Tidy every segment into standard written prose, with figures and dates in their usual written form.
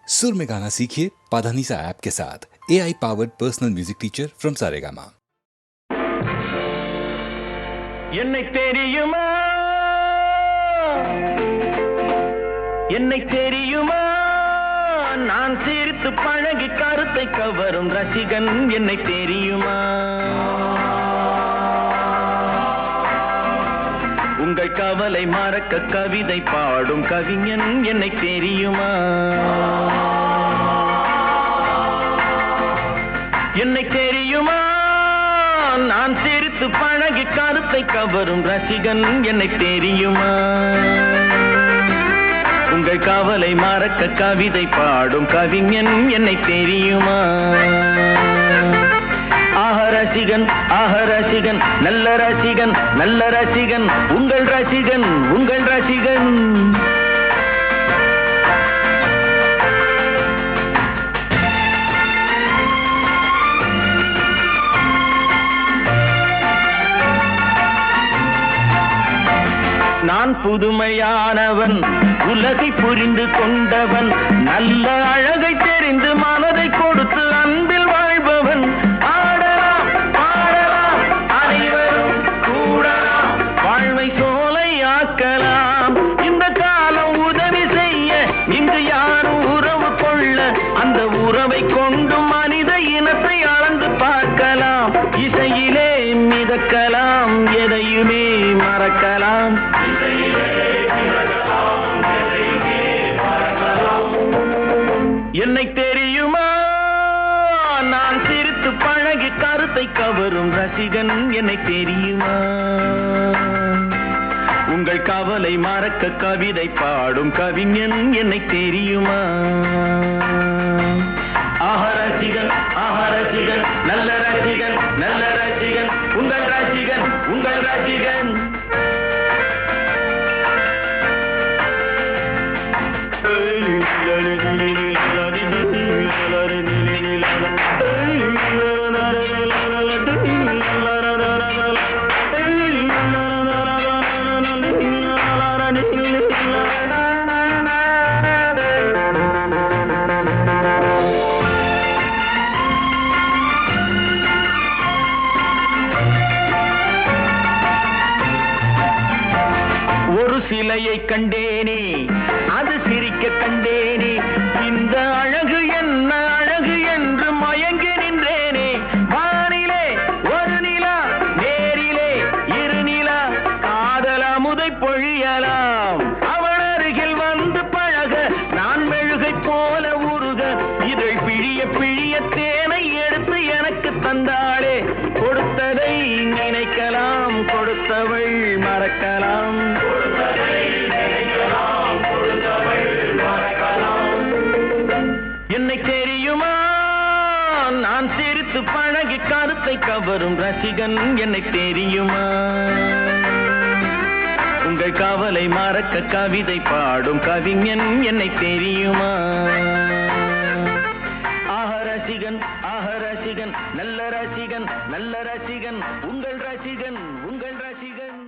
सुर में गाना सीखिए पाधानीसा ऐप के साथ। AI powered personal music teacher from Saregama. என்னை தெரியுமா என்னை தெரியுமா நான் சிரித்து பழகி கருத்தை கவரும் ரசிகன் என்னை தெரியுமா உங்கள் கவலை மறக்க கவிதை பாடும் கவிஞன் என்னை தெரியுமா என்னை தெரியுமா நான் சிரித்து பழகி கருத்தை கவரும் ரசிகன் என்னை தெரியுமா உங்கள் கவலை மறக்க கவிதை பாடும் கவிஞன் என்னை தெரியுமா ஆஹ ரசிகன் நல்ல ரசிகன் நல்ல ரசிகன் உங்கள் ரசிகன் உங்கள் ரசிகன் நான் புதுமையானவன் உலகை புரிந்து கொண்டவன் நல்ல அழகை தெரிந்து மனதை கொடுத்து அன்பில் வாழ்பவன் ஆடலாம் பாடலாம் அனைவரும் கூடலாம் வாழ்வை சோலை ஆக்கலாம் இந்த காலம் உதவி செய்ய இங்கு யாரும் உறவு கொள்ள அந்த உறவை கொண்டு மனித இனத்தை அளந்து பார்க்கலாம் இசையிலே மிதக்கலாம் எதையுமே மறக்கலாம் என்னை தெரியுமா நான் சிரித்து பழகி கருத்தை கவரும் ரசிகன் என்னை தெரியுமா உங்கள் கவலை மறக்க கவிதை பாடும் கவிஞன் என்னை தெரியுமா ஆஹ ரசிகன் நல்ல ரசிகன் நல்ல ரசிகன் உங்கள் ரசிகன் உங்கள் ரசிகன் ஒரு சிலையை கண்டேனே அது சிரிக்க கண்டேனே இந்த அழகு என்ன அழகு என்று மயங்கி நின்றேனே வானிலே ஒரு நிலா நேரிலே இரு நிலா காதல் அமுதை பொழியலாம் அவள் அருகில் வந்து பழக நான் மெழுகை போல உருக இதழ் பிழிய பிழிய தேனை எடுத்து எனக்கு தந்தாளே கொடுத்ததை நினைக்கலாம் கொடுத்தவள் மறக்கலாம் என்னை தெரியுமா நான் சிரித்து பழகி கருத்தை கவரும் ரசிகன் என்னை தெரியுமா உங்கள் கவலை மறக்க கவிதை பாடும் கவிஞன் என்னை தெரியுமா ஆஹ ரசிகன் நல்ல ரசிகன் நல்ல ரசிகன் உங்கள் ரசிகன் உங்கள் ரசிகன்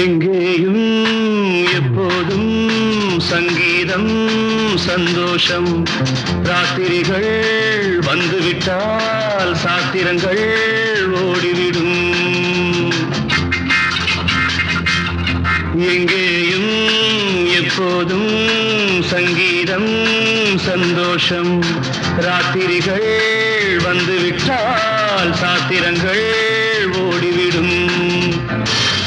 எங்கேயும் எப்போதும் சங்கீதம் சந்தோஷம் ராத்திரிகள் வந்துவிட்டால் சாத்திரங்கள் ஓடிவிடும் எங்கேயும் எப்போதும் சங்கீதம் சந்தோஷம் ராத்திரிகள் வந்துவிட்டால் சாத்திரங்கள் ஓடிவிடும்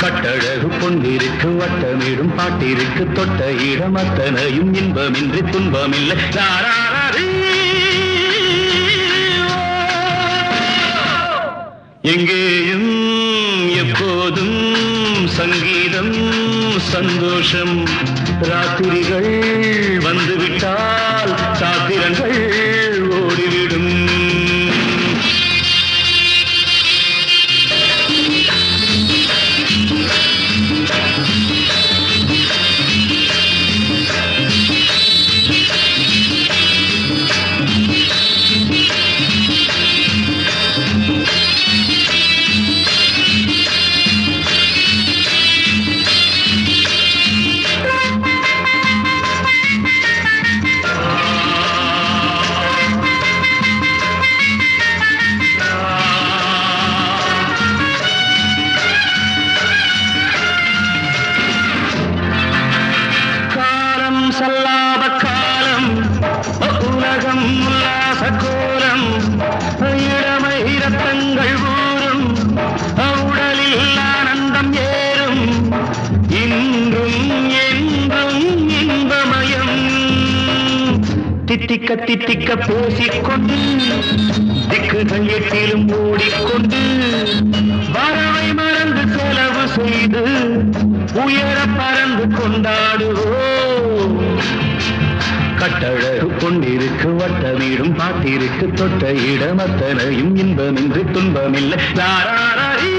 கட்டழகு பொன்னிருக்கு வட்டமிடும் பாட்டிற்கு தொட்ட இடம் அத்தனையும் இன்பமின்றி துன்பமில்லை சந்தோஷம் ராத்திரிகள் வந்துவிட்டால் சாத்திரங்கள் ஓடிவிடும் சல்லாப காலம் உலகம் உல்லாச கோலம் இளமை ரத்தங்கள் ஊறும் உடலில் ஆனந்தம் ஏறும் இன்றும் என்றும் இன்பமயம் தித்திக்க தித்திக்க பேசிக்கொண்டு திக்குகள் எட்டிலும் ஓடிக்கொண்டு வரவை மறந்து செலவு செய்து உயர பறந்து கொண்டாடுவோம் கட்டழகு கொண்டிருக்கு வட்ட வீடும் பாட்டிருக்கு தொட்ட இடம் அத்தனையும் இன்பமின்றி துன்பமில்லை லாராரி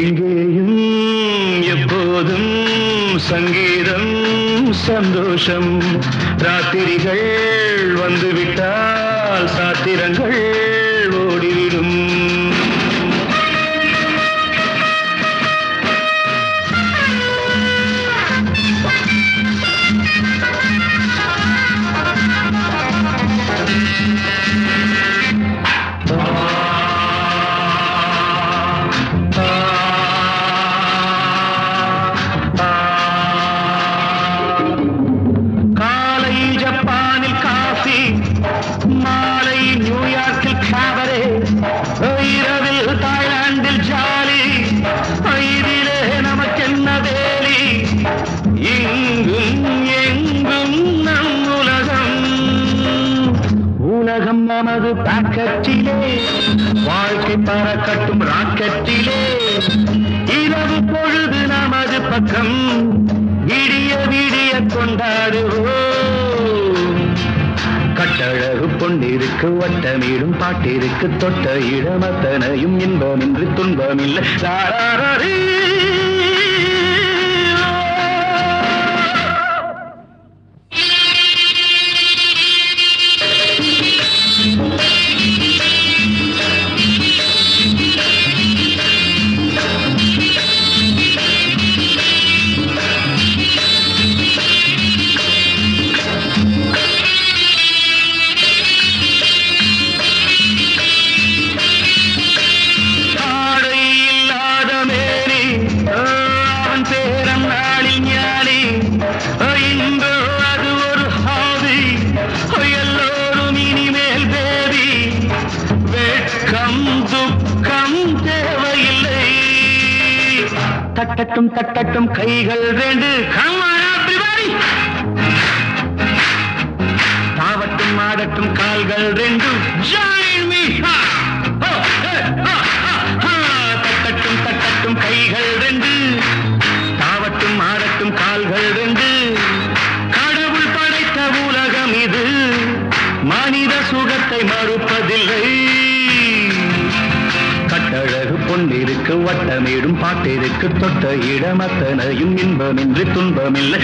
எங்கேயும் எப்போதும் சங்கீதம் சந்தோஷம் ராத்திரிகள் வந்துவிட்டால் சாத்திரங்கள் ஓடிவிடும் மாலை நியூயார்க்கில் காபரே இரவில் தாய்லாந்தில் ஜாலி இதிலே நமக்கென்ன வேலி இங்கும் எங்கும் நம் உலகம் உலகம் நமது பாக்கெட்டிலே வாழ்க்கை பறக்கட்டும் ராக்கெட்டிலே இரவு பொழுது நமது பக்கம் விடிய விடிய கொண்டாடுவோம் கட்டழகு பொன்னிருக்கு வட்டமீடும் பாட்டிருக்கு தொட்ட இடமத்தனையும் இன்பமின்றி துன்பமில்லை லாராரி தட்டட்டும் தட்டட்டும் கைகள் ரெண்டு தாவட்டும் ஆடட்டும் கால்கள் ரெண்டு தட்டட்டும் தட்டட்டும் கைகள் ரெண்டு தாவட்டும் ஆடட்டும் கால்கள் ரெண்டு கடவுள் படைத்த உலகம் இது மனித சுகத்தை மறுப்பதில்லை கட்டழகு பொன்னிருக்கு வட்டமேடும் பாட்டிருக்கு தொட்ட இடமத்தனையும் இன்பமின்றி துன்பமில்லை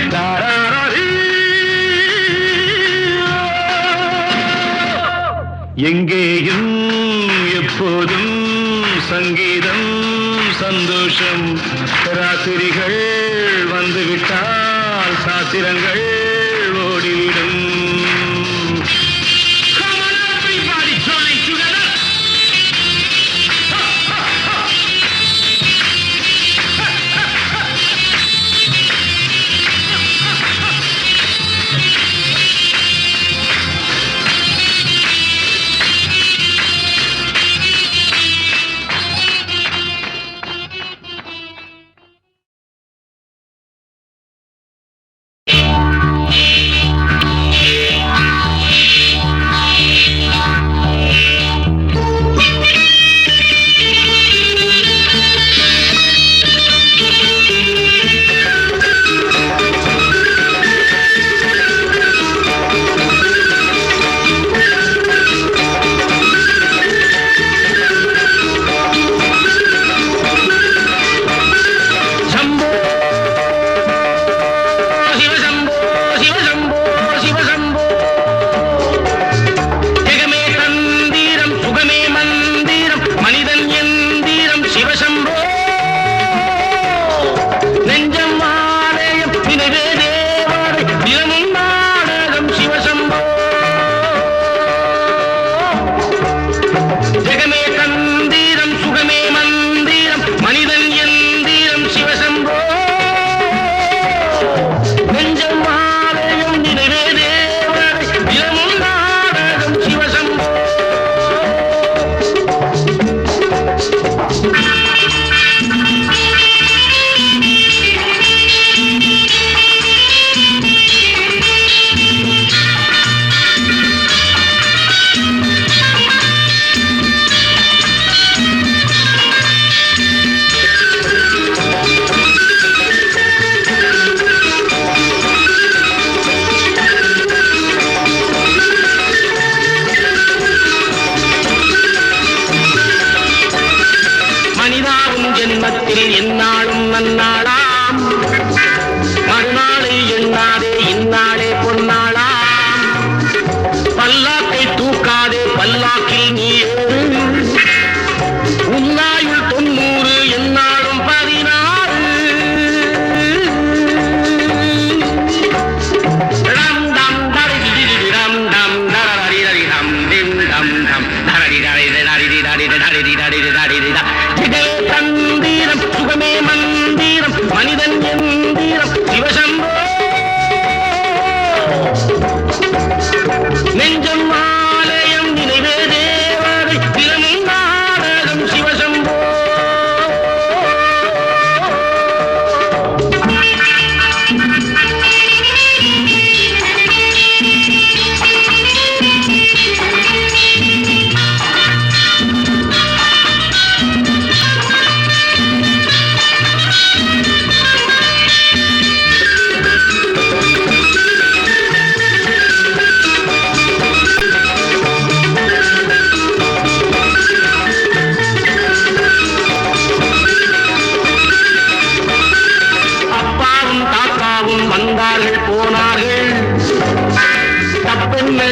எங்கேயும் எப்போதும் சங்கீதம் சந்தோஷம் ராத்திரிகள் வந்துவிட்டால் சாத்திரங்கள் ஓடிவிடும்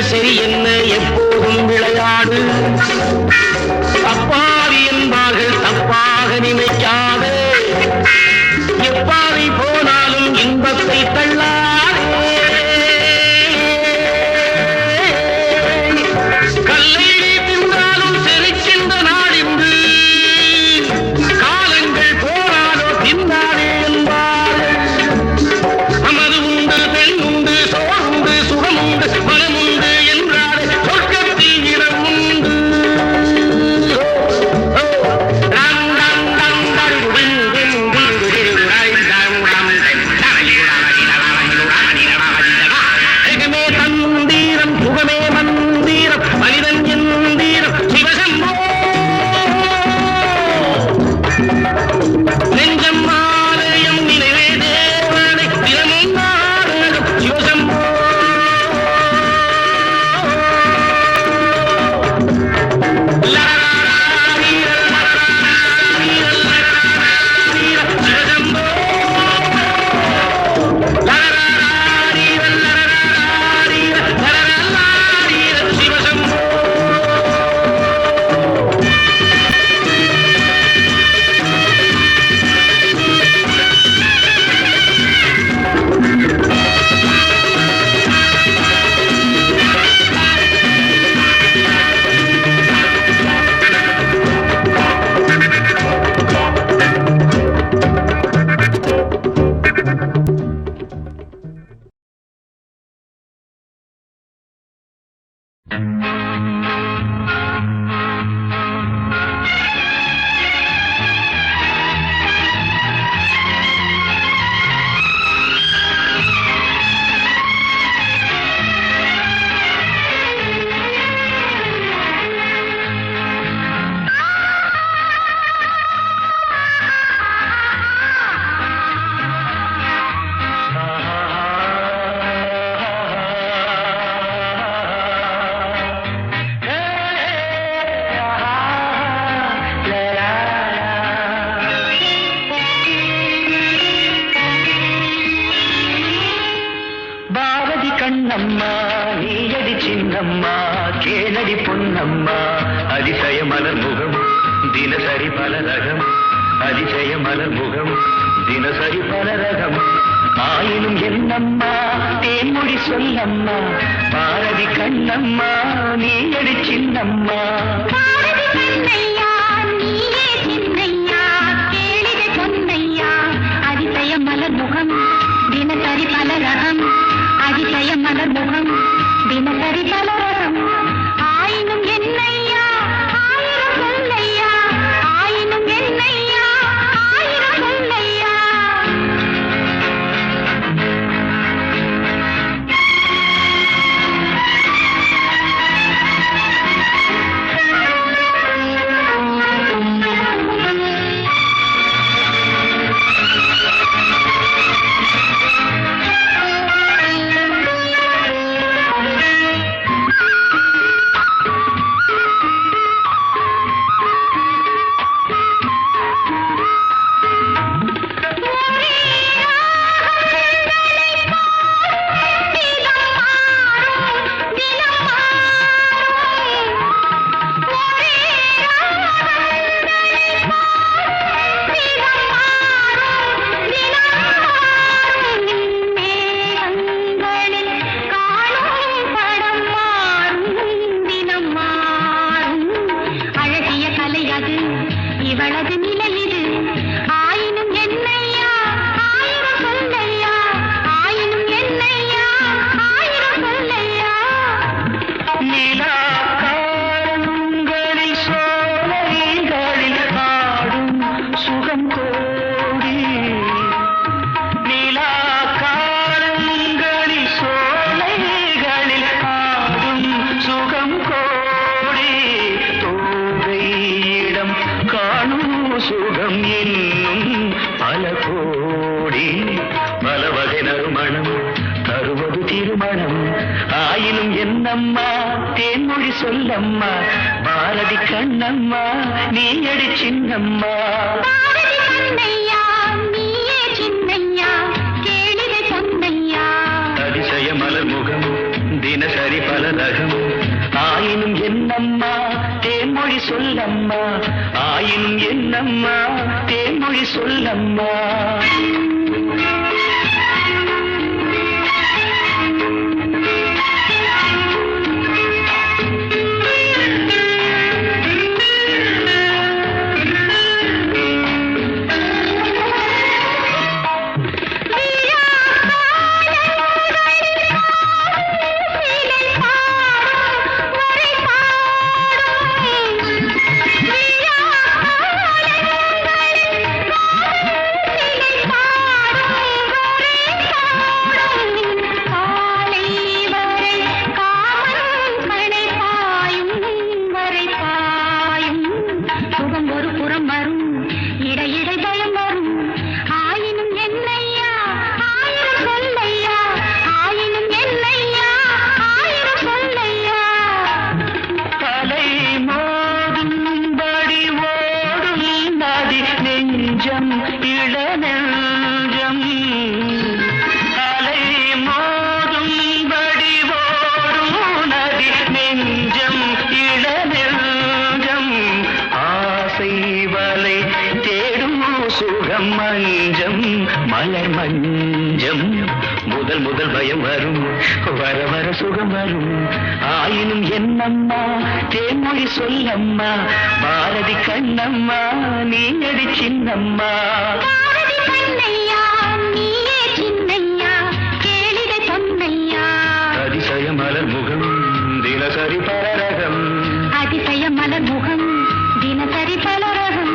சரி என்ன எப்போதும் விளையாடு. அப்பாவி என்பார்கள் தப்பாக நினைக்காது. எப்பாவை போனாலும் இன்பத்தை தள்ளாதே. கல்லை தின்றாலும் செழிக்கின்ற நாடின்று காலங்கள் போனாலோ தின்னாதே என்பார்கள். அமது உண்டு பெண் உண்டு சோறுண்டு சுகமுண்டு மனமுண்டு என்றாலே சொர்க்கத்தில் இடம் உண்டு. தந்தீரம் சுகமே மந்தீரம் மனிதன் எந்தீரம் சிவசம்போ. நெஞ்சம் ஆலயம் நினைவே தேவனை தினமும் நாடகம் சிவசம்போ. கண்ணம்மா நீயடி சின்னம்மா கேளடி பொன்னம்மா அதிசய மலர் முகம் தினசரி பல ரகம். அதிசய மலர் முகம் தினசரி பல ரகம். ஆயினும் என்னம்மா தேன்மொழி சொல்லம்மா பாரதி கண்ணம்மா நீயடி சின்னம்மா. அதிசய மலர் முகம் தினசரி பல ரகம். அதிசய மலர் முகம் தினசரி பல ரகம். ஆயினும் என்னையா ஆயிரம் சொல்லையா. ஆயினும் என்னையா ஆயிரம் சொல்லையா. என்னம்மா தேன்மொழி சொல்லம்மா பாரதி கண்ணம்மா நீயடி சின்னம்மா. பாரதி கண்ணையா நீயே சின்னையா கேளிகை சொன்னையா. அதிசய மலர் முகம் தினசரி பல கண்ணம்மா ஆயினும் என்னம்மா தேன்மொழி சொல்லம்மா மலர் மஞ்சம் முதல் முதல் பயம் வரும் வர வர சுகம் வரும் ஆயினும் என்னம்மா தேன்மொழி சொல்லம்மா பாரதி கண்ணம்மா நீயடி சின்னம்மா அதிசய மலர் முகம் தினசரி பலரகம் அதிசய மலர் முகம் தினசரி பலரகம்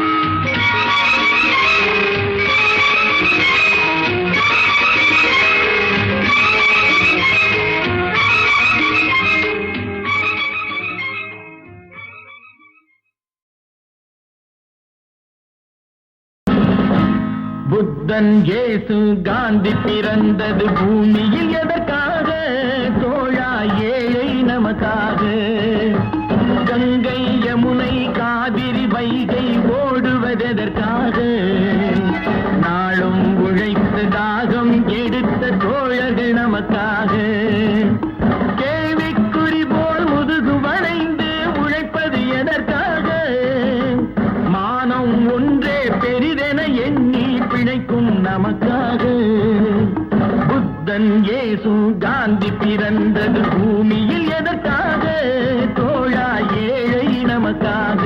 புத்தன் இயேசு காந்தி பிறந்தது பூமியில் எதற்காக தோழா ஏழை நமக்காக கங்கை யமுனை காவிரி வைகை ஓடுவதற்காக நாளும் உழைத்து தாகம் எடுத்த தோழர்கள் நமக்காக கேள்விக்குறி போல் முதுகு வளைந்து உழைப்பது எதற்காக மானம் ஒன்றே பெரிதென எண்ணி பிழைக்கும் நமக்காக புத்தன் இயேசு காந்தி பிறந்தது பூமியில் எதற்காக தோழா ஏழை நமக்காக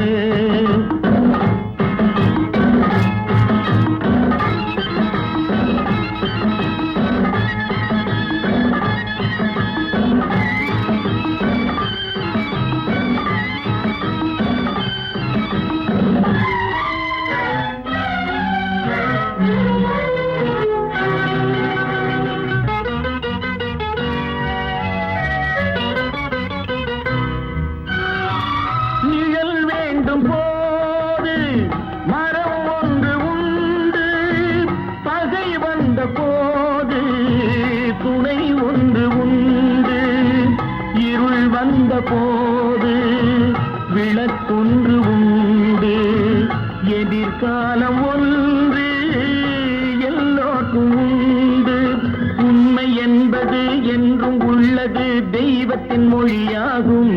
போது துணை ஒன்று உண்டு இருள் வந்த போது விளக்கொன்று உண்டு எதிர்காலம் ஒன்று எல்லோருக்கும் உண்டு உண்மை என்பது என்றும் உள்ளது தெய்வத்தின் மொழியாகும்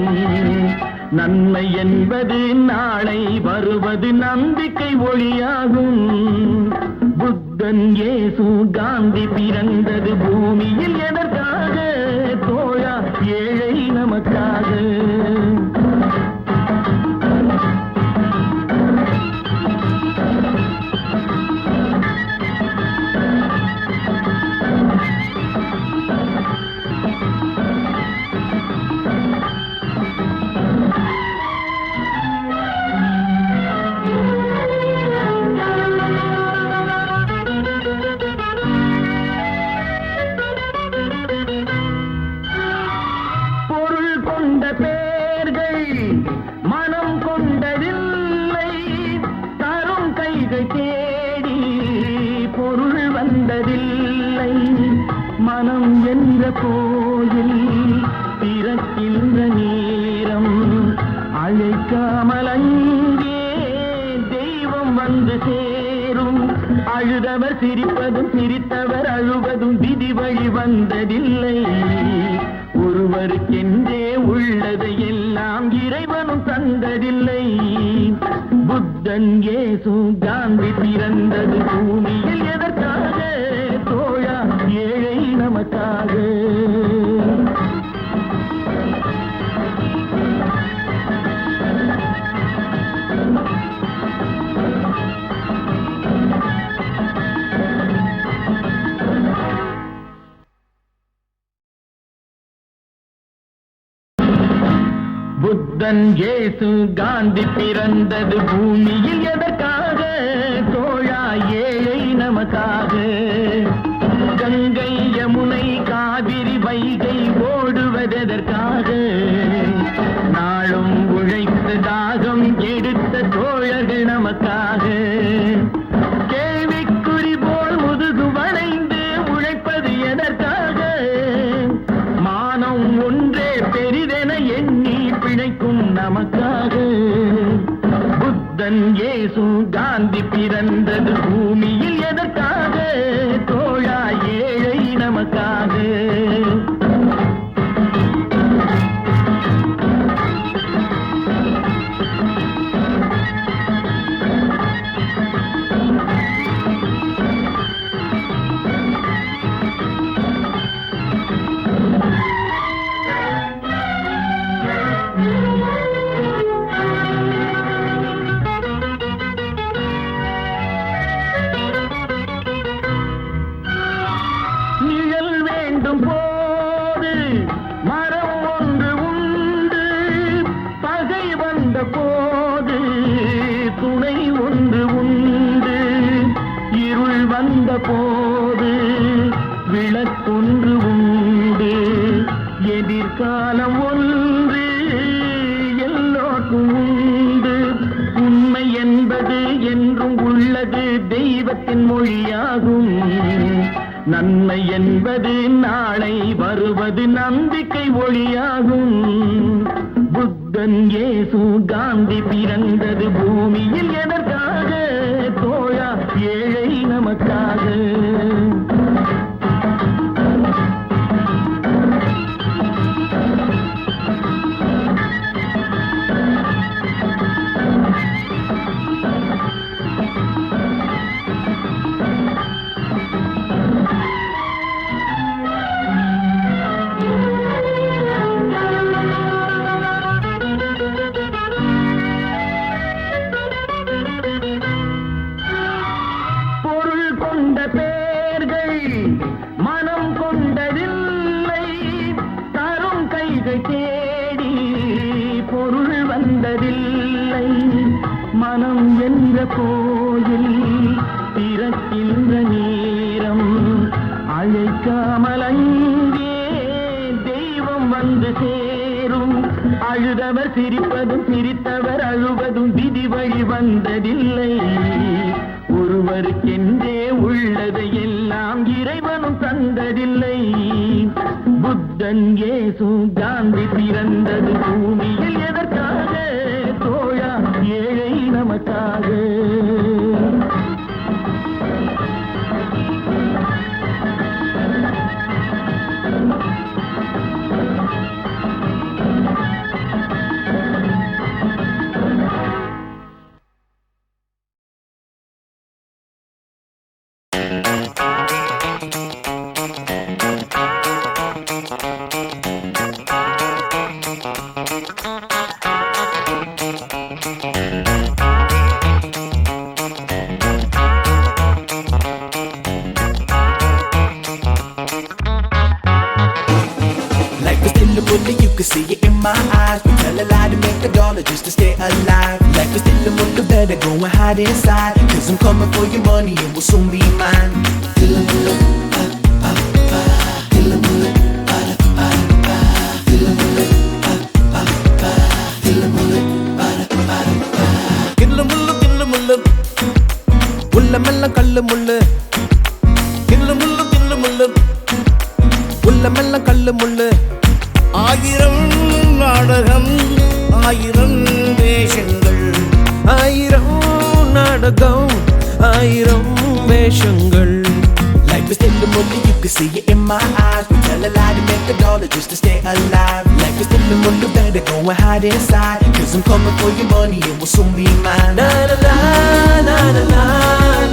நன்மை என்பது நாளை வருவது நம்பிக்கை ஒளியாகும் புத்தன் இயேசு காந்தி பிறந்தது பூமியில் எதற்காக தோழா ஏழை நமக்காக மனம் என்ற கோயில் பிறக்கின்ற நேரம் அழைக்காமல் அங்கே தெய்வம் வந்து சேரும் அழுதவர் சிரிப்பதும் சிரித்தவர் அழுவதும் விதி வழி வந்ததில்லை ஒருவருக்கென்றே உள்ளதை எல்லாம் இறைவனும் தந்ததில்லை புத்தன் இயேசு காந்தி பிறந்தது பூமியில் எதற்காக தோழா ஏழை நமக்காக புத்தன் இயேசு காந்தி பிறந்தது பூமியில் எதற்காக தோழா ஏழை நமக்காக கங்கை யமுனை காவிரி வைகை ஓடுவதற்காக நாளும் உழைத்து தாகம் எடுத்த தோழர்கள் நமக்காக கேள்விக்குறி போல் முதுகு வளைந்து உழைப்பது எதற்காக மானம் ஒன்றே பெரிதென எண்ணி பிழைக்கும் நமக்காக புத்தன் இயேசு காந்தி பிறந்தது பூமியில் எதற்காக தோழா ஏழை நமக்காக போது மரம் ஒன்று உண்டு பகை வந்த போது துணை ஒன்று உண்டு இருள் வந்த போது விளக்கொன்று உண்டு எதிர்காலம் ஒன்று எல்லோருக்கும் உண்டு உண்மை என்பது என்றும் உள்ளது தெய்வத்தின் மொழியாகும் நன்மை என்பது நாளை வருவது நம்பிக்கை ஒளியாகும் புத்தன் இயேசு காந்தி பிறந்தது பூமியில் எதற்காக தோழா ஏழை நமக்காக பேர்கள் மனம் கொண்டதில்லை தரும் கைகள் தேடி பொருள் வந்ததில்லை மனம் என்ற கோயில் திறக்கின்ற நேரம் அழைக்காமல் அங்கே தெய்வம் வந்து சேரும் அழுதவர் சிரிப்பதும் சிரித்தவர் அழுவதும் விதி வழி வந்ததில்லை ஒருவருக்கென்றே உள்ளதை எல்லாம் இறைவனும் தந்ததில்லை புத்தன் இயேசு காந்தி பிறந்தது பூமியில் எதற்காக தோழா ஏழை நமக்காக You can see it in my eyes. We tell a lie to make a dollar just to stay alive. Life is still a little better, go and hide inside. Cause I'm coming for your money and will soon be mine. உள்ளமெல்லாம் கல்லு முள்ளு கில்லு முள்ளு கில்லு முள்ளு உள்ளமெல்லாம் கல்லு முள்ளு ஆயிரம் நாடகம் ஆயிரம் வேஷங்கள் ஆயிரம் நாடகம் ஆயிரம் வேஷங்கள் Life Life is still a movie, you can see it in my eyes. We tell a lie to make a dollar just to stay alive. Life is still a movie, better go and hide inside. Cause I'm coming for your money, it will soon be mine. Na na na na na na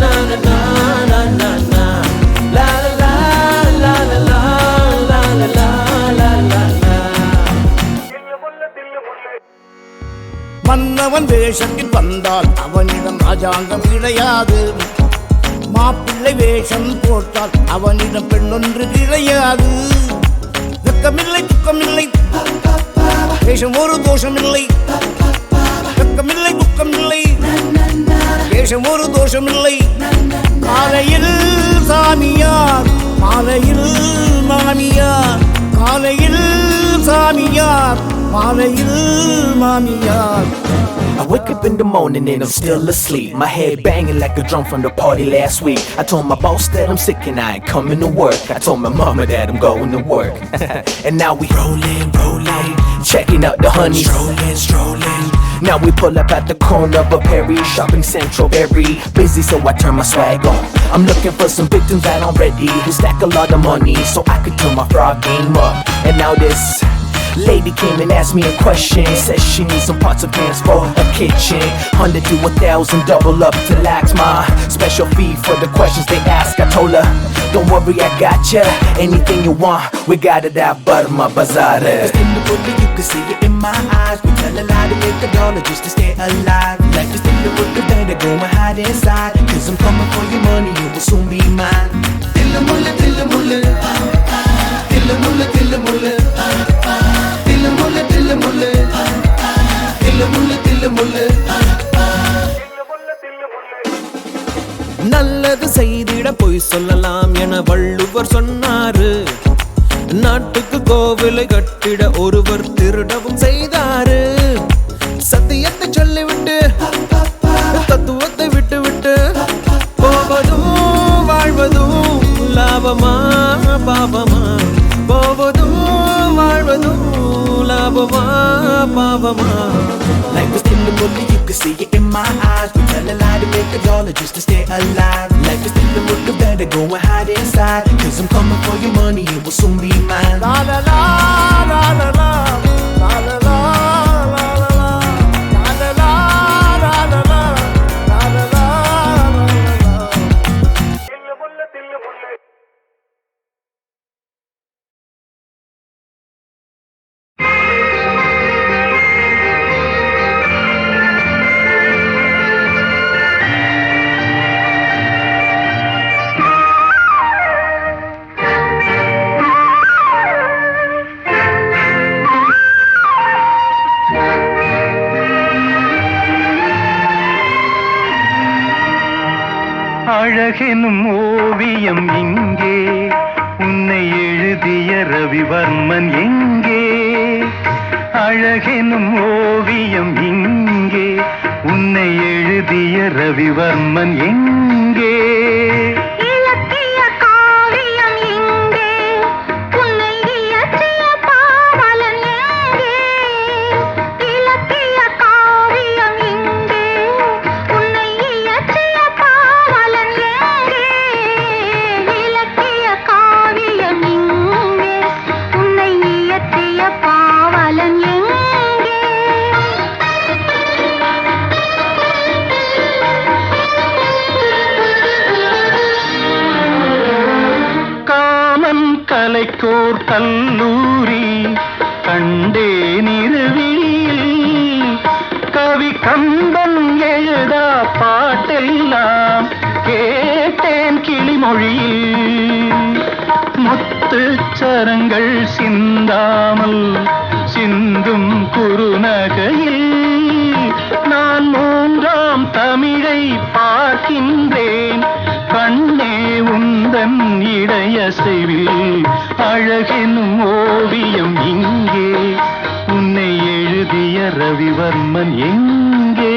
na na na na na na. La la la la la la la la la la la. மன்னவன் வேஷத்தில் வந்தால் அவனிடம் ராஜாங்கம் கிடையாது. மாப்பிள்ளை வேஷம் போட்டால் அவனிடம் பெண்ணொன்று கிடையாது. வெக்கமில்லை துக்கமில்லை வேஷம் ஒரு தோஷமில்லை. வெக்கமில்லை துக்கமில்லை வேஷம் ஒரு தோஷமில்லை. காலையில் சாமியார் மாலையில் மாமியார். காலையில் சாமியார் மாலையில் மாமியார். I wake up in the morning and I'm still asleep. My head banging like a drum from the party last week. I told my boss that I'm sick and I ain't coming to work. I told my mama that I'm going to work. And now we rolling, checking out the honey. Strolling. Now we pull up at the corner of a Perry shopping central, very busy, so I turn my swag on. I'm looking for some victims that I'm ready to stack a lot of money so I could turn my frog game up. And now this lady came and asked me a question. Says she needs some pots and pans for her kitchen. 100 to 1,000, double up to lax. My special fee for the questions they ask. I told her, don't worry, I got ya. Anything you want, we got it out, but my bazaar. Cause in the movie you can see it in my eyes. We tell a lie to make a dollar just to stay alive. Life is still a movie, better go and hide inside. Cause I'm coming for your money, it will soon be mine. Tilla mulla, tilla mulla. Tilla mulla, tilla mulla. Tilla mulla, tilla mulla. Tilla mulla, tilla mulla. நல்லது செய்திட பொய் சொல்லலாம் என வள்ளுவர் சொன்னாரு. நாட்டுக்கு கோவிலை கட்டிட ஒருவர் திருடவும் செய்தாரு. சத்தியத்தை சொல்லிவிட்டு தத்துவத்தை விட்டு விட்டு போவதும் வாழ்வதும் லாபமா பாபமா. போவதும் வாழ்வதும் லாபமா பாபமா. Life is still a movie, you can see it in my eyes. We tell a lie to make a dollar just to stay alive. Life is still a movie, better go and hide inside. Cause I'm coming for your money, it will soon be mine. La la la la la la la la la la la la la la la la la la la. அழகெனும் ஓவியம் இங்கே, உன்னை எழுதிய ரவிவர்மன் எங்கே? அழகெனும் ஓவியம் இங்கே, உன்னை எழுதிய ரவிவர்மன் எங்கே? கலைக்கோர் கல்லூரி கண்டேன் இரவில், கவி கம்பன் எழுதா பாட்டெல்லாம் கேட்டேன் கிளிமொழியில். முத்துச்சரங்கள் சிந்தாமல் சிந்தும் குறுநகையில் நான் மூன்றாம் தமிழை பார்க்கின்றேன். கண்ணே உந்தன் இடையசைவில் அழகெனும் ஓவியம் இங்கே, உன்னை எழுதிய ரவிவர்மன் எங்கே?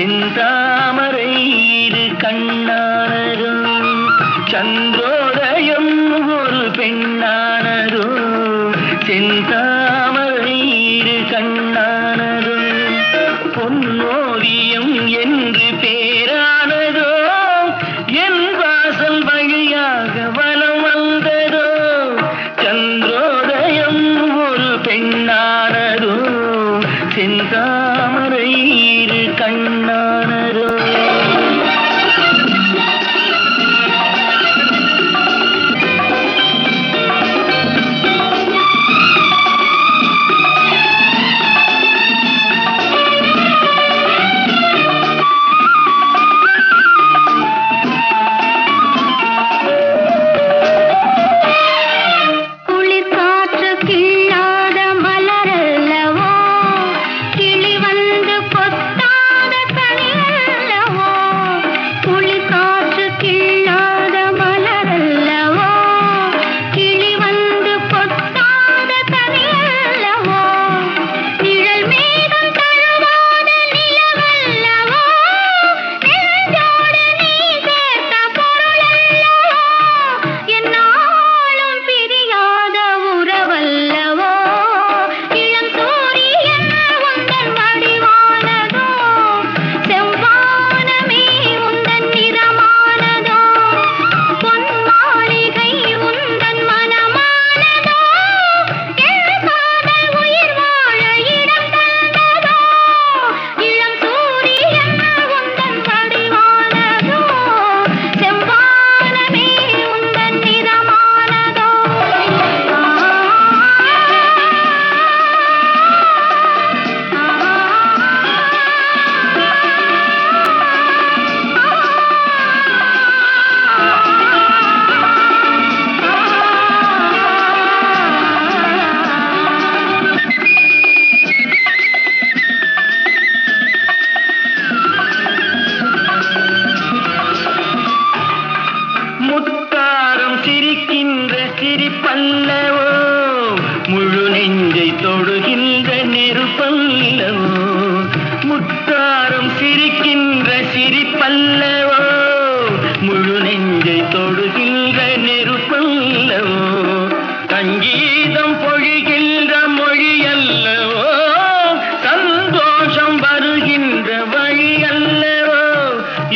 செந்தாமரை இரு கண்ணானதோ சந்திரோதயம் ஒரு பெண்ணானதோ செந்தாமரை இரு கண்ணானதோ பொன்னோவியம் என்று பேரானதோ என் வாசல் வழியாக வலம் வந்ததோ சந்திரோதயம் ஒரு பெண்ணானதோ செந்தாமரை இரு கண்ணானதோ சிரிப்பல்லவோ முழு நெஞ்சை தொடுகின்ற நெருப்பல்லவோ முத்தாரம் சிரிக்கின்ற சிரிப்பல்லவோ முழு நெஞ்சை தொடுகின்ற நெருப்பல்லவோ சங்கீதம் பொழிகின்ற மொழி அல்லவோ சந்தோஷம் வருகின்ற வழி அல்லவோ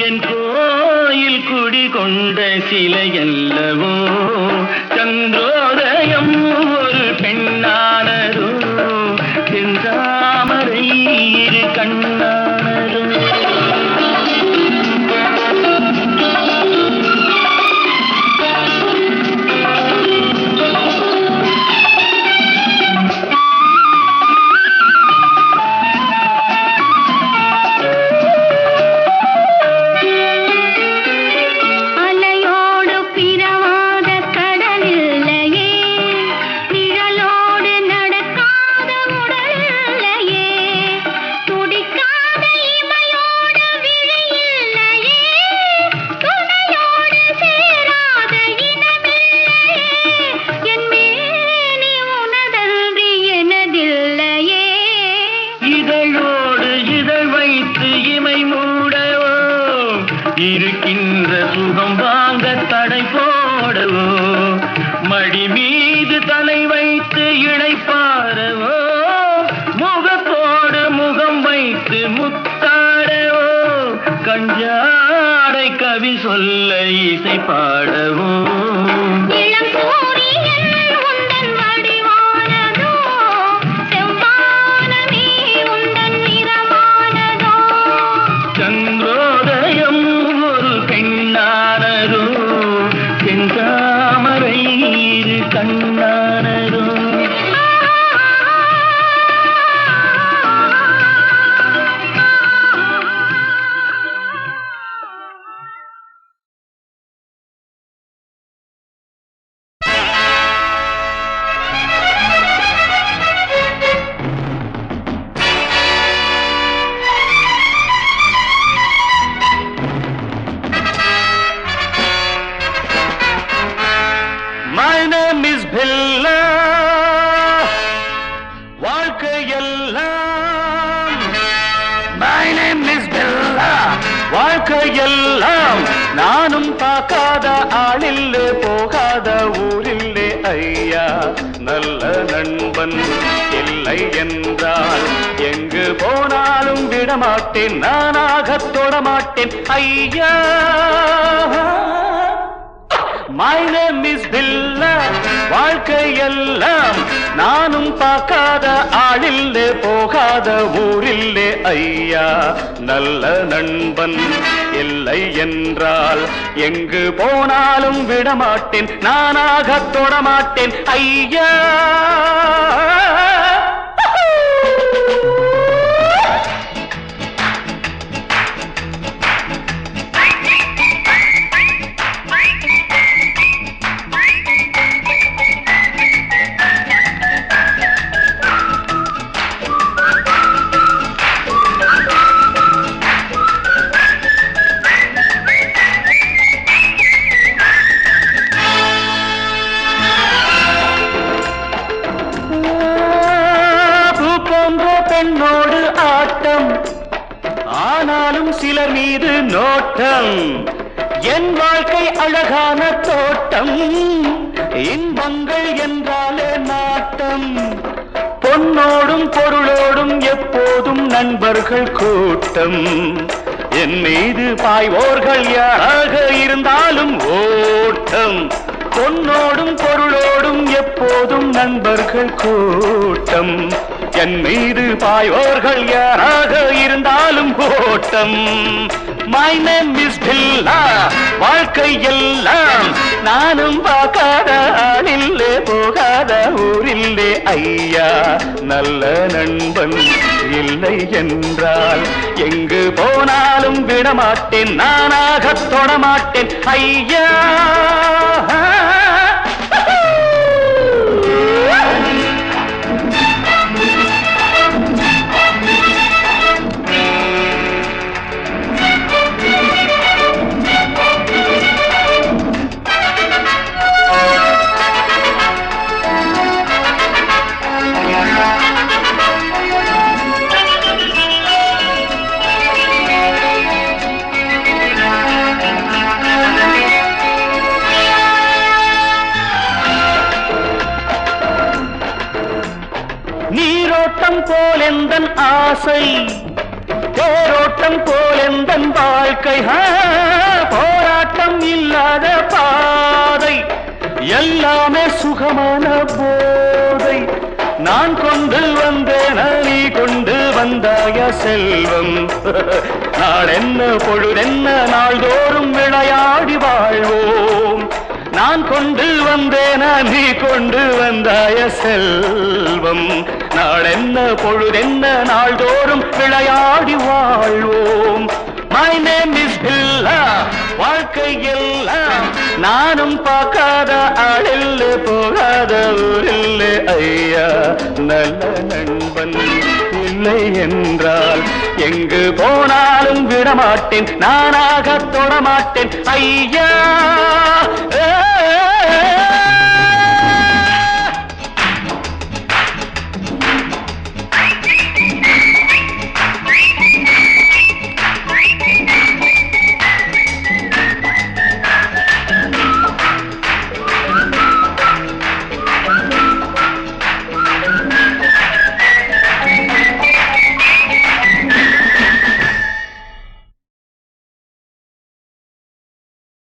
என் கோயில் குடிகொண்ட சிலை அல்லவோ சந்திரோதயம் ஒரு பெண்ணானதோ செந்தாமரை இரு கண்ணானதோ இருக்கின்ற சுகம் வாங்க தடை போடவோ மடி மீது தலை வைத்து இணைப்பாரவோ முகத்தோடு முகம் வைத்து முத்தாடவோ கஞ்சாடை கவி சொல்ல இசை பாடவோ சந்திரோதயம் ஒரு பெண்ணானதோ செந்தாமரை இரு கண்ணானதோ வாழ்க்கையெல்லாம் நானும் பார்க்காத ஆளில்லே போகாத ஊரில்லே ஐயா நல்ல நண்பன் இல்லை என்றால் எங்கு போனாலும் விடமாட்டேன் நானாக தொடமாட்டேன் ஐயா My name is Billa வாழ்க்கையெல்லாம் நானும் பார்க்காத ஆளில்லே போகாத ஊரில்லே ஐயா நல்ல நண்பன் இல்லை என்றால் எங்கு போனாலும் விடமாட்டேன் நானாக தொடமாட்டேன் ஐயா பெண்ணோடு ஆட்டம் ஆனாலும் சிலர் மீது நோட்டம் என் வாழ்க்கை அழகான தோட்டம் இன்பங்கள் என்றாலே நாட்டம் பொன்னோடும் பொருளோடும் எப்போதும் நண்பர்கள் கூட்டம் என் மீது பாய்வோர்கள் யாராக இருந்தாலும் ஓட்டம் பொன்னோடும் பொருளோடும் எப்போதும் நண்பர்கள் கூட்டம் என் மீது பாயோர்கள் யாராக இருந்தாலும் ஓட்டம் My name is Billa வாழ்க்கை எல்லாம் நானும் பார்க்காத ஆளில்லே போகாத ஊரில்லே ஐயா நல்ல நண்பன் இல்லை என்றால் எங்கு போனாலும் விடமாட்டேன் நானாக தொடமாட்டேன் ஐயா நீரோட்டம் போலெந்தன் ஆசை தேரோட்டம் போலெந்தன் வாழ்க்கை போராட்டம் இல்லாத பாதை எல்லாமே சுகமான போதை நான் கொண்டு வந்தேன் நீ கொண்டு வந்தாய செல்வம் நாளென்ன பொழுதென்ன நாள்தோறும் விளையாடி வாழ்வோம் நான் கொண்டு வந்தேன நீ கொண்டு வந்தாய செல்வம் நாளென்ன பொழுதென்ன நாள்தோறும் விளையாடி வாழ்வோம் My name is Billa வாழ்க்கை எல்லாம் நானும் பார்க்காத ஆளில்லே போகாத ஊரில்லே ஐயா நல்ல நண்பன் இல்லை என்றால் எங்கு போனாலும் விடமாட்டேன் நானாக தொடமாட்டேன் ஐயா